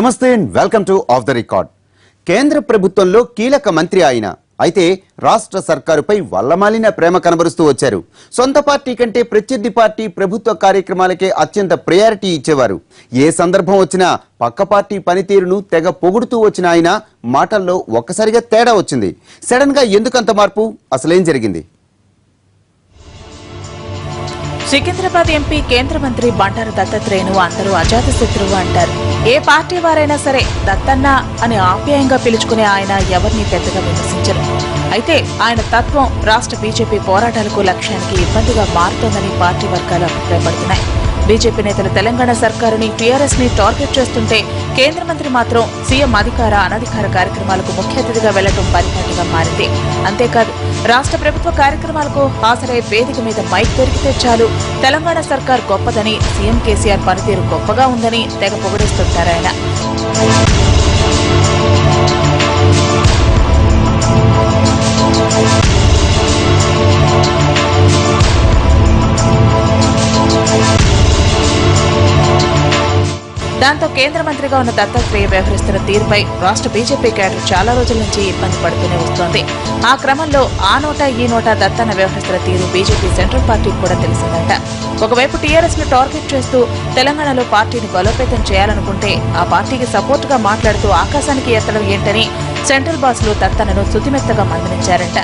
నమస్తే and welcome to of the record. కేంద్ర ప్రభుత్వంలో కీలక మంత్రి ఆయన అయితే రాష్ట్ర సర్కారుపై వల్లమాలిన ప్రేమ కనబరుస్తూ వచ్చారు. సొంత పార్టీ కంటే ప్రత్యర్థి పార్టీ ప్రభుత్వ కార్యక్రమాలకే అత్యంత ప్రయారిటీ ఇచ్చేవారు. ఏ సందర్భం వచ్చినా పక్క పార్టీ పనితీరును తెగ పొగుడుతూ వచ్చిన ఆయన మాటల్లో ఒక్కసారిగా తేడా వచ్చింది. సడన్ గా ఎందుకంత మార్పు? అసలేం జరిగింది? సికింద్రాబాద్ ఎంపీ కేంద్ర మంత్రి బండారు దత్తాత్రేయను అందరూ అజాతశత్రువు అంటారు. ఏ పార్టీ వారైనా సరే దత్తన్న అని ఆప్యాయంగా పిలుచుకునే ఆయన ఎవరిని పెద్దగా విమర్శించరు. అయితే ఆయన తత్వం రాష్ట్ర బీజేపీ పోరాటాలకు లక్ష్యానికి ఇబ్బందిగా మారుతోందని పార్టీ వర్గాలు అభిప్రాయపడుతున్నాయి. బీజేపీ నేతలు తెలంగాణ సర్కారుని టీఆర్ఎస్ ని టార్గెట్ చేస్తుంటే కేంద్ర మంత్రి మాత్రం సీఎం అధికార అనధికార కార్యక్రమాలకు ముఖ్య అతిథిగా వెళ్లడం పరిపాటిగా మారింది. అంతేకాదు రాష్ట్ర ప్రభుత్వ కార్యక్రమాలకు హాజరై వేదిక మీద మైక్ దొరికితే చాలు తెలంగాణ సర్కార్ గొప్పదని, సీఎం కేసీఆర్ పనితీరు గొప్పగా ఉందని తెగ పొగిడేస్తుంటారు ఆయన. దాంతో కేంద్ర మంత్రిగా ఉన్న దత్తాత్రేయ వ్యవహరిస్తున్న తీరుపై రాష్ట్ర బీజేపీ క్యాడర్ చాలా రోజుల నుంచి ఇబ్బంది పడుతూనే వస్తోంది. ఆ క్రమంలో ఆ నోటా ఈ నోటా దత్తన్న వ్యవహరిస్తున్న తీరు బీజేపీ సెంట్రల్ పార్టీకి కూడా తెలిసిందంట. ఒకవైపు టీఆర్ఎస్ ను టార్గెట్ చేస్తూ తెలంగాణలో పార్టీని బలోపేతం చేయాలనుకుంటే ఆ పార్టీకి సపోర్ట్ గా మాట్లాడుతూ ఆకాశానికి ఎత్తడం ఏంటని సెంట్రల్ బాసులు దత్తన్నను శుతిమెత్తగా మందలించారంట.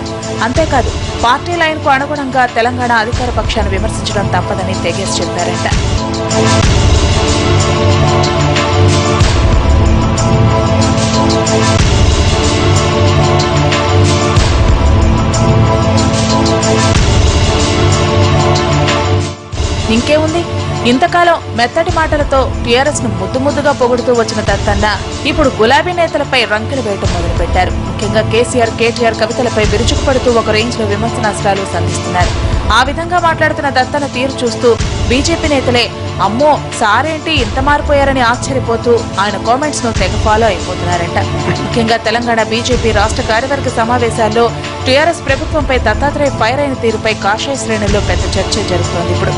అంతేకాదు పార్టీ లైన్ కు అనుగుణంగా తెలంగాణ అధికార పక్షాన్ని విమర్శించడం తప్పదని తెగేసి చెప్పారంట. ఇంకేముంది, ఇంతకాలం మెత్తటి మాటలతో టీఆర్ఎస్ ను ముద్దుగా పొగుడుతూ వచ్చిన దత్తన్న ఇప్పుడు గులాబీ నేతలపై రంకెలు వేయటం మొదలుపెట్టారు. ముఖ్యంగా కేసీఆర్, కేటీఆర్ కవితలపై విరుచుకుపడుతూ ఒక రేంజ్ లో విమర్శనాస్త్రాలు సంధిస్తున్నారు. ఆ విధంగా మాట్లాడుతున్న దత్తన్న తీరు చూస్తూ బీజేపీ నేతలే అమ్మో సారేంటి ఇంత మారిపోయారని ఆశ్చర్యపోతూ ఆయన కామెంట్స్ ను తెగ ఫాలో అయిపోతున్నారంట. ముఖ్యంగా తెలంగాణ బీజేపీ రాష్ట్ర కార్యవర్గ సమావేశాల్లో టీఆర్ఎస్ ప్రభుత్వంపై దత్తాత్రేయ ఫైర్ అయిన తీరుపై కాషాయ శ్రేణుల్లో పెద్ద చర్చ జరుగుతోంది ఇప్పుడు.